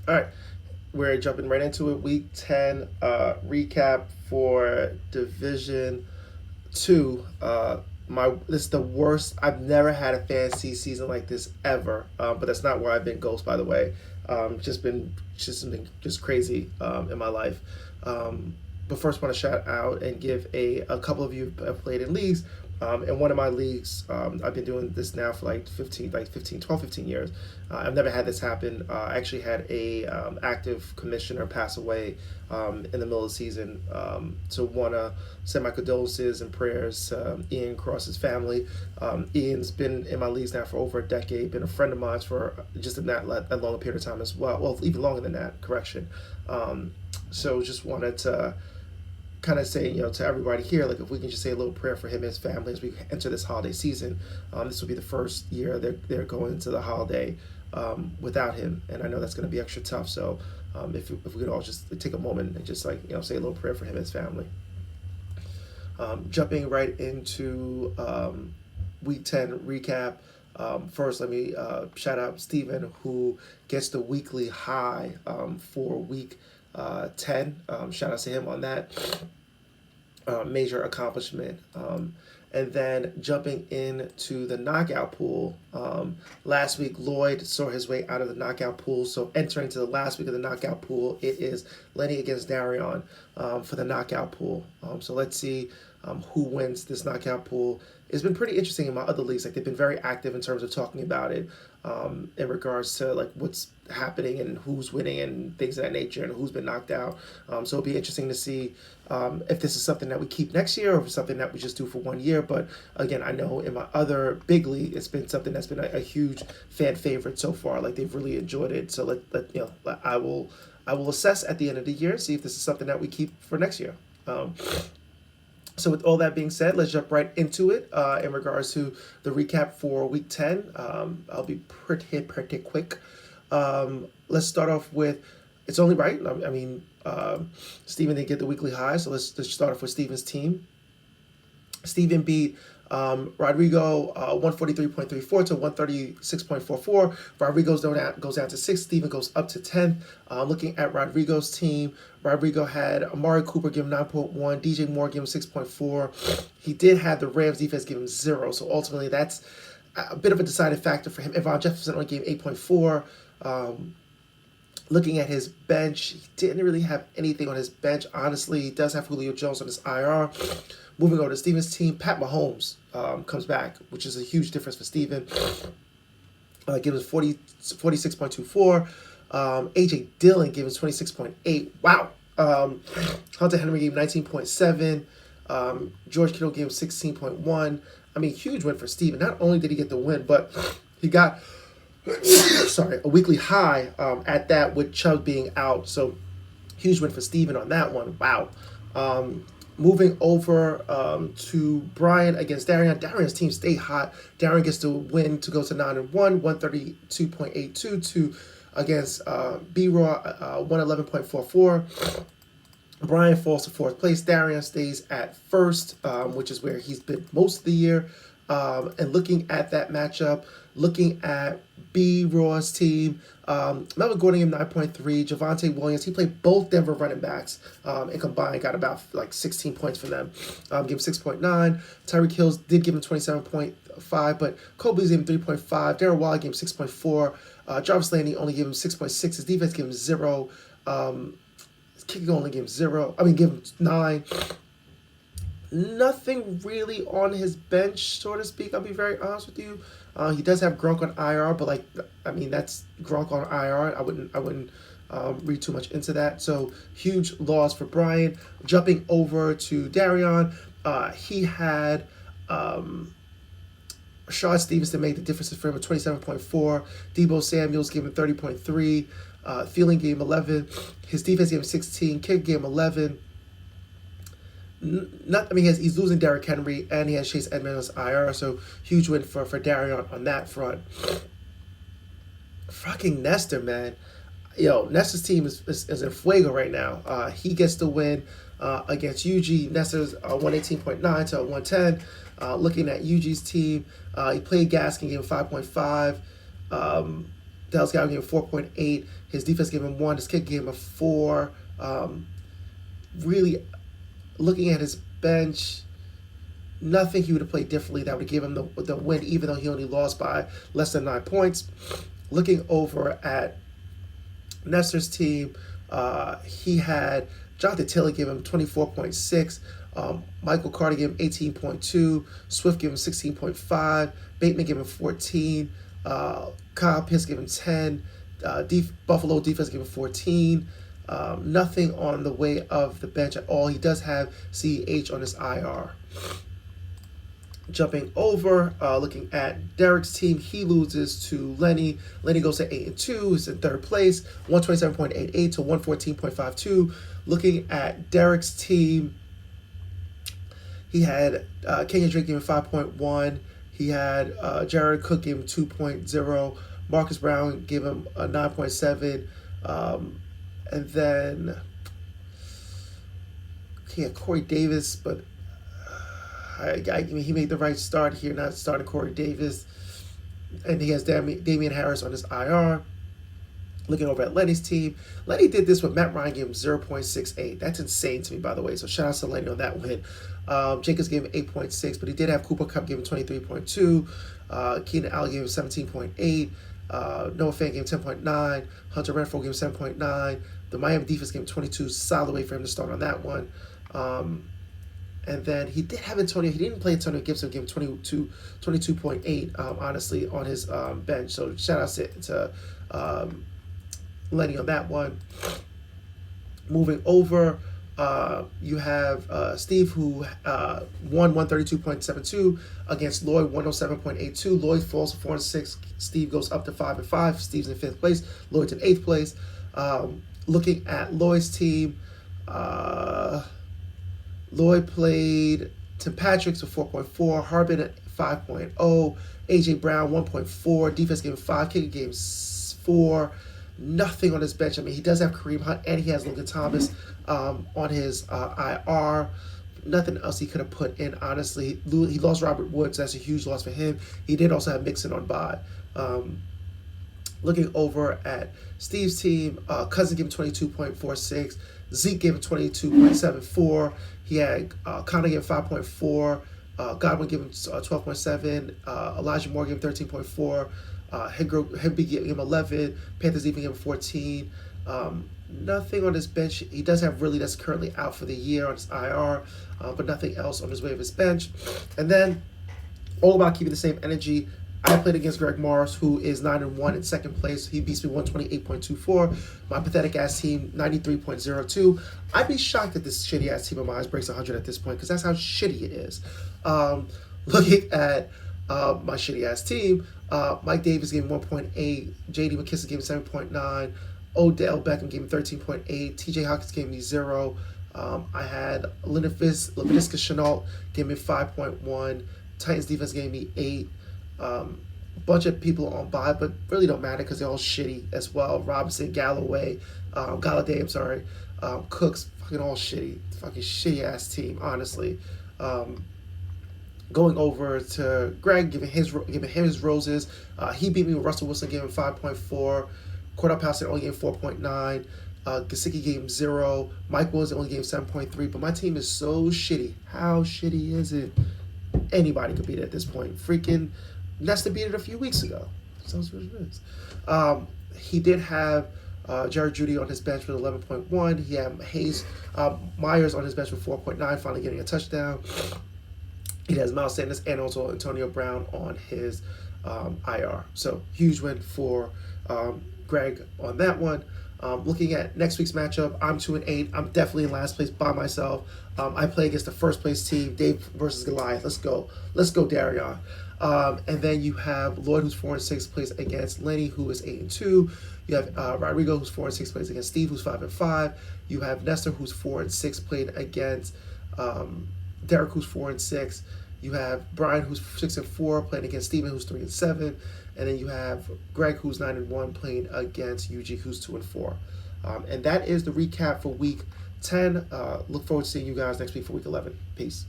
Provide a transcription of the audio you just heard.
All right, we're jumping right into it. Week 10 recap for Division 2. This is the worst. I've never had a fantasy season like this ever. But that's not where I've been, Ghost, by the way. Just crazy in my life. But first, want to shout out and give a couple of you have played in leagues. In one of my leagues, I've been doing this now for like 15 years. I've never had this happen. I actually had a active commissioner pass away in the middle of the season. So want to send my condolences and prayers to Ian Cross's family. Ian's been in my leagues now for over a decade, been a friend of mine for just in that long period of time as well. Well, even longer than that, correction. So just wanted to kind of say, to everybody here, like if we can just say a little prayer for him and his family as we enter this holiday season. This will be the first year they're going into the holiday without him, and I know that's going to be extra tough. So if we could all just take a moment and just say a little prayer for him and his family. Jumping right into week 10 recap. First, let me shout out Steven, who gets the weekly high for week 10. Shout out to him on that major accomplishment. And then jumping into the knockout pool. Last week, Lloyd saw his way out of the knockout pool. So entering into the last week of the knockout pool, it is Lenny against Darion for the knockout pool. So let's see who wins this knockout pool. It's been pretty interesting in my other leagues. Like they've been very active in terms of talking about it in regards to like what's happening and who's winning and things of that nature and who's been knocked out. So it'll be interesting to see if this is something that we keep next year or if it's something that we just do for 1 year. But again, I know in my other big league, it's been something that's been a huge fan favorite so far. Like they've really enjoyed it. So I will assess at the end of the year, see if this is something that we keep for next year. So with all that being said, let's jump right into it in regards to the recap for week 10. I'll be pretty quick. Let's start off with, it's only right. I mean, Steven didn't get the weekly high, so let's start off with Steven's team. Steven beat Rodrigo 143.34 to 136.44. Rodrigo goes down to 6th. Steven goes up to 10th. Looking at Rodrigo's team, Rodrigo had Amari Cooper give him 9.1, DJ Moore give him 6.4. He did have the Rams defense give him 0, so ultimately that's a bit of a deciding factor for him. Evan Jefferson only gave 8.4. Looking at his bench, he didn't really have anything on his bench. Honestly, he does have Julio Jones on his IR. Moving over to Steven's team, Pat Mahomes comes back, which is a huge difference for Steven. Gives us 46.24. AJ Dillon gave us 26.8. Wow. Hunter Henry gave 19.7. George Kittle gave 16.1. I mean, huge win for Steven. Not only did he get the win, but he got a weekly high at that with Chubb being out. So huge win for Steven on that one. Wow. Moving over to Brian against Darian. Darian's team stayed hot. Darian gets the win to go to 9-1, 132.82 to against B-Raw 111.44. Brian falls to 4th place. Darian stays at 1st, which is where he's been most of the year. And looking at that matchup, looking at B-Raw's team, Melvin Gordon gave 9.3. Javonte Williams, he played both Denver running backs and combined got about like 16 points for them. Gave him 6.9. Tyreek Hill did give him 27.5, but Cole Beasley gave him 3.5. Darren Waller gave him 6.4. Jarvis Landry only gave him 6.6. His defense gave him 0. His kicking only gave him 0. Gave him 9. Nothing really on his bench, so to speak. I'll be very honest with you. He does have Gronk on IR, but that's Gronk on IR. I wouldn't read too much into that. So huge loss for Brian. Jumping over to Darion, he had Rashad Stevenson made the difference for him with 27.4. Debo Samuels gave him 30.3. Thielen gave him 11. His defense gave him 16. Kick gave him 11. He's losing Derrick Henry and he has Chase Edmonds IR, so huge win for Darion on that front. Fucking Nestor, man. Nestor's team is in fuego right now. He gets the win against UG. Nestor's 118.9 to 110. Looking at UG's team, he played Gaskin, gave him 5.5. Dallas Cowboys gave him 4.8. His defense gave him 1. His kick gave him a 4. Really, looking at his bench, nothing he would have played differently that would give him the win, even though he only lost by less than 9 points. Looking over at Nestor's team, he had Jonathan Taylor give him 24.6. Michael Carter gave him 18.2. Swift gave him 16.5. Bateman gave him 14. Kyle Pitts gave him 10. Buffalo defense gave him 14. Nothing on the way of the bench at all. He does have CH on his IR. Jumping over, looking at Derek's team, he loses to Lenny. Lenny goes to 8-2. He's in third place, 127.88 to 114.52. Looking at Derek's team, he had Kenyon Drake giving 5.1. He had Jared Cook gave him 2.0. Marcus Brown gave him a 9.7. And then he had Corey Davis, but I mean, he made the right start here, not starting Corey Davis. And he has Damian Harris on his IR. Looking over at Lenny's team, Lenny did this with Matt Ryan, gave him 0.68. That's insane to me, by the way. So shout out to Lenny on that win. Jacobs gave him 8.6, but he did have Cooper Kupp giving 23.2. Keenan Allen gave him 17.8. Noah Fant gave him 10.9. Hunter Renfrow gave him 7.9. The Miami defense gave him 22. Solid way for him to start on that one. And then he did have Antonio. He didn't play Antonio Gibson. Gave him 22.8, honestly, on his bench. So shout out to Lenny on that one. Moving over, you have Steve, who won 132.72 against Lloyd, 107.82. Lloyd falls to 4-6. Steve goes up to 5-5. Steve's in 5th place. Lloyd's in 8th place. Looking at Lloyd's team, Lloyd played Tim Patrick's with 4.4, Harbin at 5.0, AJ Brown 1.4, defense gave him 5, kicker gave him 4. Nothing on his bench. I mean, he does have Kareem Hunt and he has Logan Thomas on his IR. Nothing else he could have put in, honestly. He lost Robert Woods. That's a huge loss for him. He did also have Mixon on bye. Looking over at Steve's team, Cousin gave him 22.46. Zeke gave him 22.74. He had Connor gave him 5.4. Godwin gave him 12.7. Elijah Moore gave him 13.4. Higby gave him 11. Panthers even gave him 14. Nothing on his bench. He does have Ridley that's currently out for the year on his IR, but nothing else on his way of his bench. And then, all about keeping the same energy, I played against Greg Morris, who is 9-1 in second place. He beats me 128.24. My pathetic ass team, 93.02. I'd be shocked that this shitty ass team of mine breaks 100 at this point, because that's how shitty it is. Looking at my shitty ass team, Mike Davis gave him 1.8. J.D. McKissick gave him 7.9. Odell Beckham gave him 13.8. T.J. Hawkins gave me 0. I had Laviska Shenault gave me 5.1. Titans defense gave me 8. Bunch of people on bye, but really don't matter because they're all shitty as well. Robinson, Galladay, I'm sorry. Cooks, fucking all shitty. Fucking shitty ass team, honestly. Going over to Greg, giving him his roses. He beat me with Russell Wilson, gave him 5.4. Cordell Patterson only gave him 4.9. Gesicki gave him 0. Mike Williams only gave him 7.3. But my team is so shitty. How shitty is it? Anybody could beat it at this point. Freaking Nesta beat it a few weeks ago. Sounds what it is. He did have Jared Judy on his bench with 11.1. He had Myers on his bench with 4.9, finally getting a touchdown. He has Miles Sanders and also Antonio Brown on his IR. So huge win for Greg on that one. Looking at next week's matchup, I'm 2-8. I'm definitely in last place by myself. I play against the first place team, Dave versus Goliath. Let's go, Darion. And then you have Lloyd, who's 4-6, plays against Lenny, who is 8-2. You have Rodrigo, who's 4-6, plays against Steve, who's 5-5. You have Nestor, who's 4-6, played against Derek, who's 4-6. You have Brian, who's 6-4, playing against Steven, who's 3-7. And then you have Greg, who's 9-1, playing against UG, who's 2-4. And that is the recap for week 10. Look forward to seeing you guys next week for week 11. Peace.